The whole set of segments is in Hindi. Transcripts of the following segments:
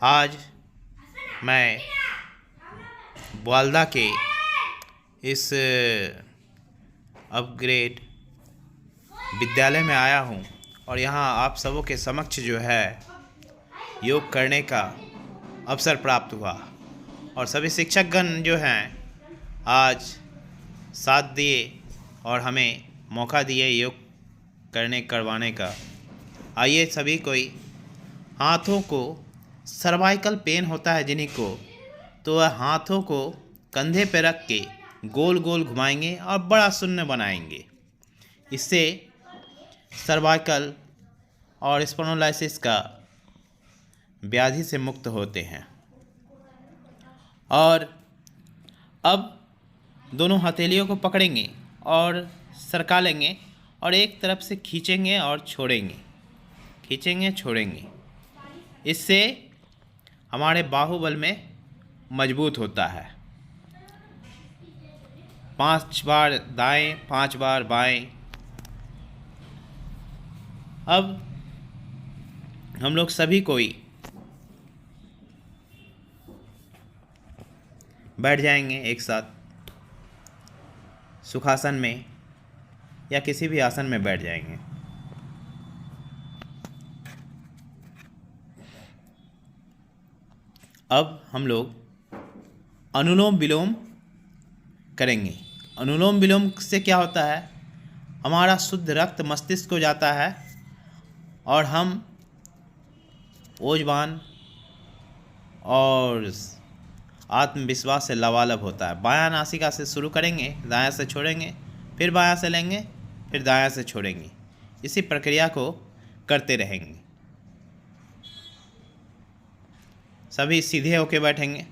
आज मैं ग्वालदा के इस अपग्रेड विद्यालय में आया हूँ और यहाँ आप सबों के समक्ष जो है योग करने का अवसर प्राप्त हुआ और सभी शिक्षकगण जो हैं आज साथ दिए और हमें मौका दिए योग करवाने का। आइए सभी कोई हाथों को सर्वाइकल पेन होता है जिन्हीं को, तो वह हाथों को कंधे पर रख के गोल गोल घुमाएंगे और बड़ा शून्य बनाएंगे। इससे सर्वाइकल और स्पॉन्डिलोलिसिस का व्याधि से मुक्त होते हैं। और अब दोनों हथेलियों को पकड़ेंगे और सरका लेंगे और एक तरफ से खींचेंगे और छोड़ेंगे, खींचेंगे छोड़ेंगे। इससे हमारे बाहुबल में मजबूत होता है। 5 बार दाएं, 5 बार बाएं। अब हम लोग सभी कोई बैठ जाएंगे एक साथ सुखासन में या किसी भी आसन में बैठ जाएंगे। अब हम लोग अनुलोम विलोम करेंगे। अनुलोम विलोम से क्या होता है, हमारा शुद्ध रक्त मस्तिष्क को जाता है और हम ऊर्जावान और आत्मविश्वास से लबालब होता है। बायां नासिका से शुरू करेंगे, दायां से छोड़ेंगे, फिर बायां से लेंगे, फिर दायां से छोड़ेंगे। इसी प्रक्रिया को करते रहेंगे। सभी सीधे होके बैठेंगे।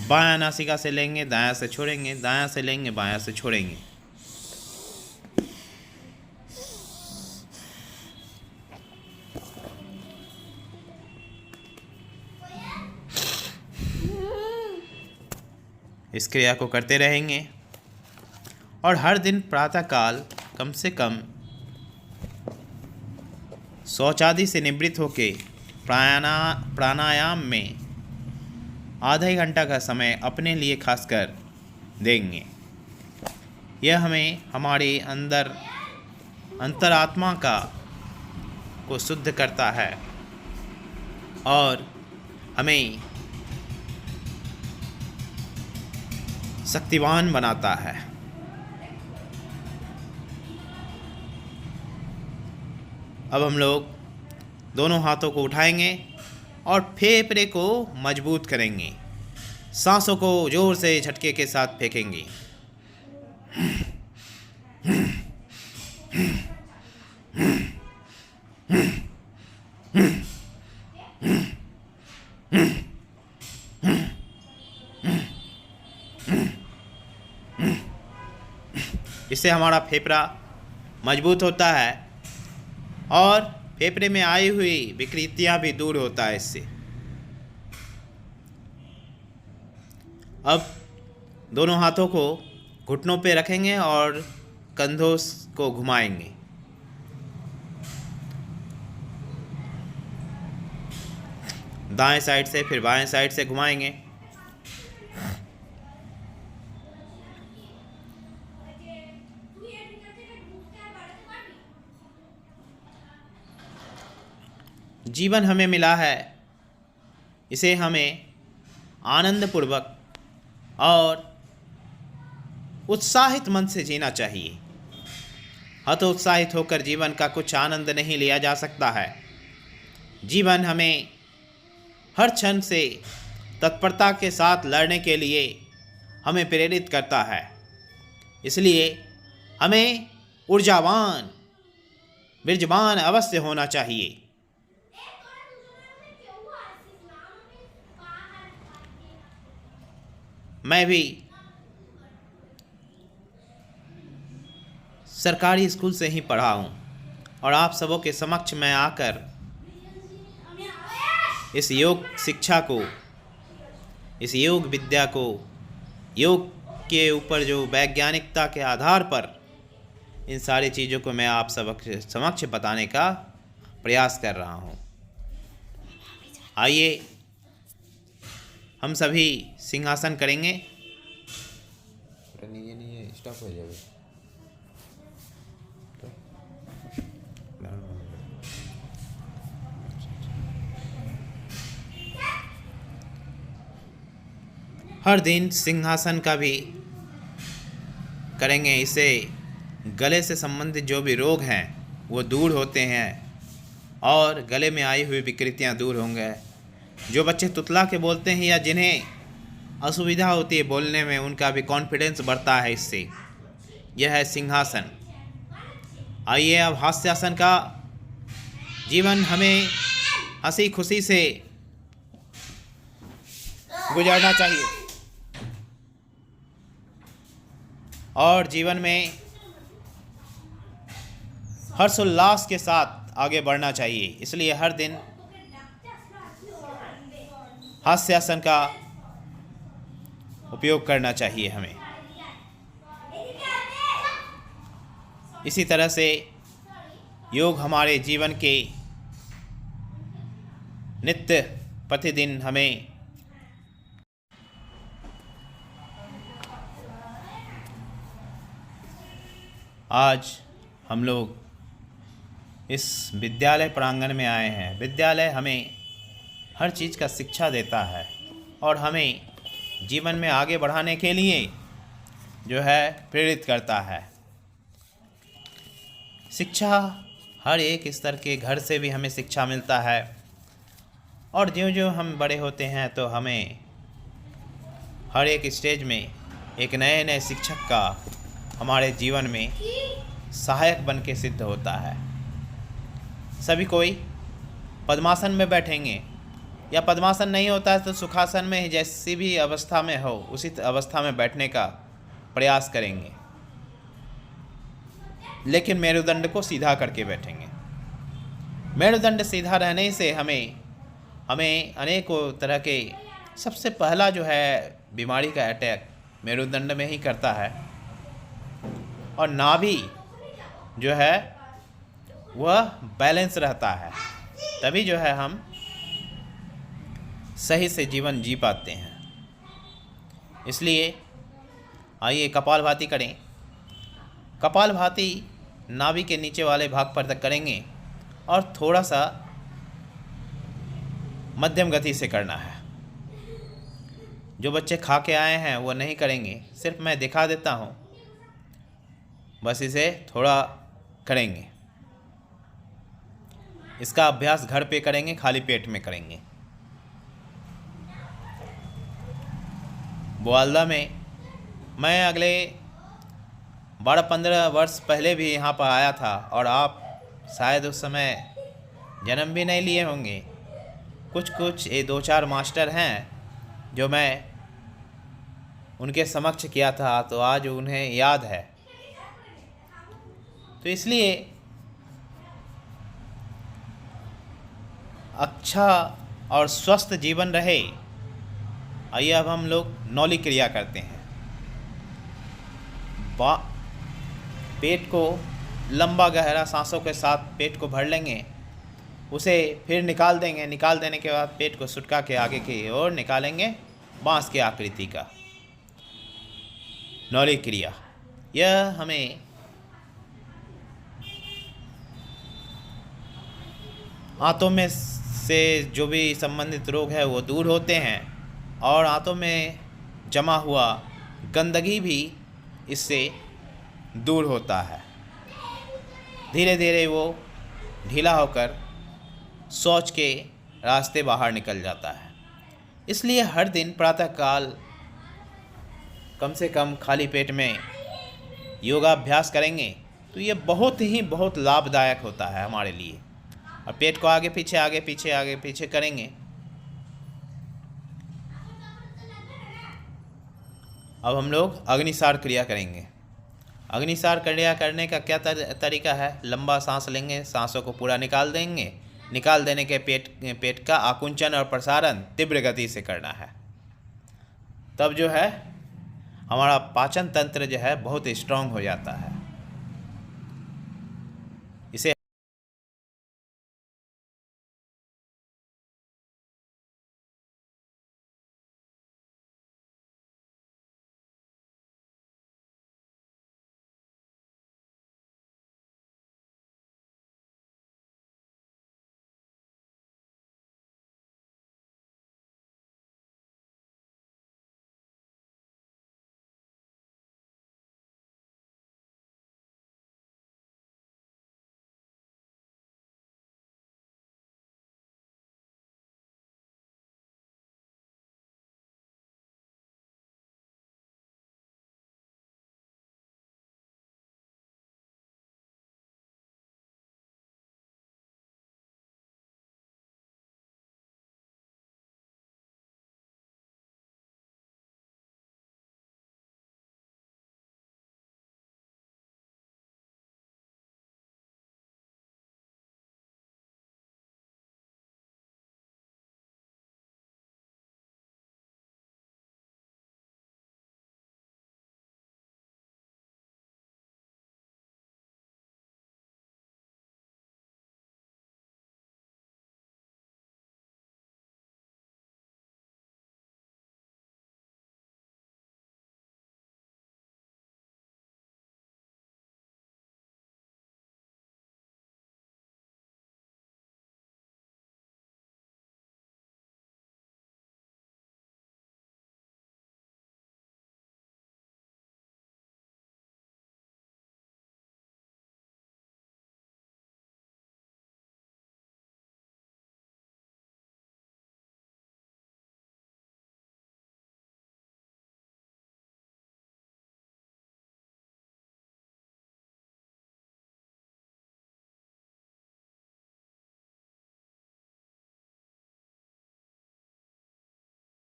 बायां नासिका से लेंगे, दायां से छोड़ेंगे, दायां से लेंगे, बायां से छोड़ेंगे। इस क्रिया को करते रहेंगे और हर दिन प्रातःकाल कम से कम शौच आदि से निवृत्त होके प्राणायाम में आधा घंटा का समय अपने लिए खासकर देंगे। यह हमें हमारे अंतरात्मा को शुद्ध करता है और हमें शक्तिवान बनाता है। अब हम लोग दोनों हाथों को उठाएंगे और फेफड़े को मजबूत करेंगे। सांसों को जोर से झटके के साथ फेंकेंगे। इससे हमारा फेफड़ा मजबूत होता है और फेफड़े में आई हुई विकृतियां भी दूर होता है इससे। अब दोनों हाथों को घुटनों पे रखेंगे और कंधों को घुमाएंगे। दाएं साइड से फिर बाएं साइड से घुमाएंगे। जीवन हमें मिला है, इसे हमें आनंदपूर्वक और उत्साहित मन से जीना चाहिए। हतोत्साहित होकर जीवन का कुछ आनंद नहीं लिया जा सकता है। जीवन हमें हर क्षण से तत्परता के साथ लड़ने के लिए हमें प्रेरित करता है। इसलिए हमें ऊर्जावान, वीर्यवान अवश्य होना चाहिए। मैं भी सरकारी स्कूल से ही पढ़ा हूँ और आप सबों के समक्ष मैं आकर इस योग शिक्षा को, इस योग विद्या को, योग के ऊपर जो वैज्ञानिकता के आधार पर इन सारी चीज़ों को मैं आप सबके समक्ष बताने का प्रयास कर रहा हूँ। आइए हम सभी सिंहासन करेंगे। नहीं स्टॉप हो जाएगा। हर दिन सिंहासन का भी करेंगे। इससे गले से संबंधित जो भी रोग हैं वो दूर होते हैं और गले में आई हुई विकृतियां दूर होंगे। जो बच्चे तुतला के बोलते हैं या जिन्हें असुविधा होती है बोलने में, उनका भी कॉन्फिडेंस बढ़ता है इससे। यह है सिंहासन। आइए अब हास्यासन का। जीवन हमें हंसी खुशी से गुजारना चाहिए और जीवन में हर्षोल्लास के साथ आगे बढ़ना चाहिए। इसलिए हर दिन हास्यासन का उपयोग करना चाहिए हमें। इसी तरह से योग हमारे जीवन के नित्य प्रतिदिन हमें आज हम लोग इस विद्यालय प्रांगण में आए हैं। विद्यालय हमें हर चीज़ का शिक्षा देता है और हमें जीवन में आगे बढ़ाने के लिए जो है प्रेरित करता है। शिक्षा हर एक स्तर के घर से भी हमें शिक्षा मिलता है और ज्यों-ज्यों हम बड़े होते हैं तो हमें हर एक स्टेज में एक नए नए शिक्षक का हमारे जीवन में सहायक बन के सिद्ध होता है। सभी कोई पद्मासन में बैठेंगे या पद्मासन नहीं होता है तो सुखासन में ही जैसी भी अवस्था में हो उसी अवस्था में बैठने का प्रयास करेंगे, लेकिन मेरुदंड को सीधा करके बैठेंगे। मेरुदंड सीधा रहने से हमें अनेकों तरह के सबसे पहला जो है बीमारी का अटैक मेरुदंड में ही करता है और नाभि जो है वह बैलेंस रहता है, तभी जो है हम सही से जीवन जी पाते हैं। इसलिए आइए कपालभाति करें। कपालभाति नाभि के नीचे वाले भाग पर तक करेंगे और थोड़ा सा मध्यम गति से करना है। जो बच्चे खा के आए हैं वो नहीं करेंगे, सिर्फ मैं दिखा देता हूँ, बस इसे थोड़ा करेंगे। इसका अभ्यास घर पे करेंगे, खाली पेट में करेंगे। बुआलदा में मैं अगले 12-15 वर्ष पहले भी यहाँ पर आया था और आप शायद उस समय जन्म भी नहीं लिए होंगे। कुछ ये 2-4 मास्टर हैं जो मैं उनके समक्ष किया था, तो आज उन्हें याद है। तो इसलिए अच्छा और स्वस्थ जीवन रहे। आइए अब हम लोग नौली क्रिया करते हैं। पेट को लंबा गहरा सांसों के साथ पेट को भर लेंगे, उसे फिर निकाल देंगे। निकाल देने के बाद पेट को सुटका के आगे की ओर निकालेंगे, बांस की आकृति का। नौली क्रिया यह हमें आंतों में से जो भी संबंधित रोग है वो दूर होते हैं और आंतों में जमा हुआ गंदगी भी इससे दूर होता है। धीरे धीरे वो ढीला होकर शौच के रास्ते बाहर निकल जाता है। इसलिए हर दिन प्रातःकाल कम से कम खाली पेट में योगाभ्यास करेंगे तो ये बहुत लाभदायक होता है हमारे लिए। और पेट को आगे पीछे करेंगे। अब हम लोग अग्निसार क्रिया करेंगे। अग्निसार क्रिया करने का क्या तरीका है? लंबा सांस लेंगे, सांसों को पूरा निकाल देंगे। निकाल देने के पेट का आकुंचन और प्रसारण तीव्र गति से करना है। तब जो है हमारा पाचन तंत्र जो है बहुत स्ट्रांग हो जाता है।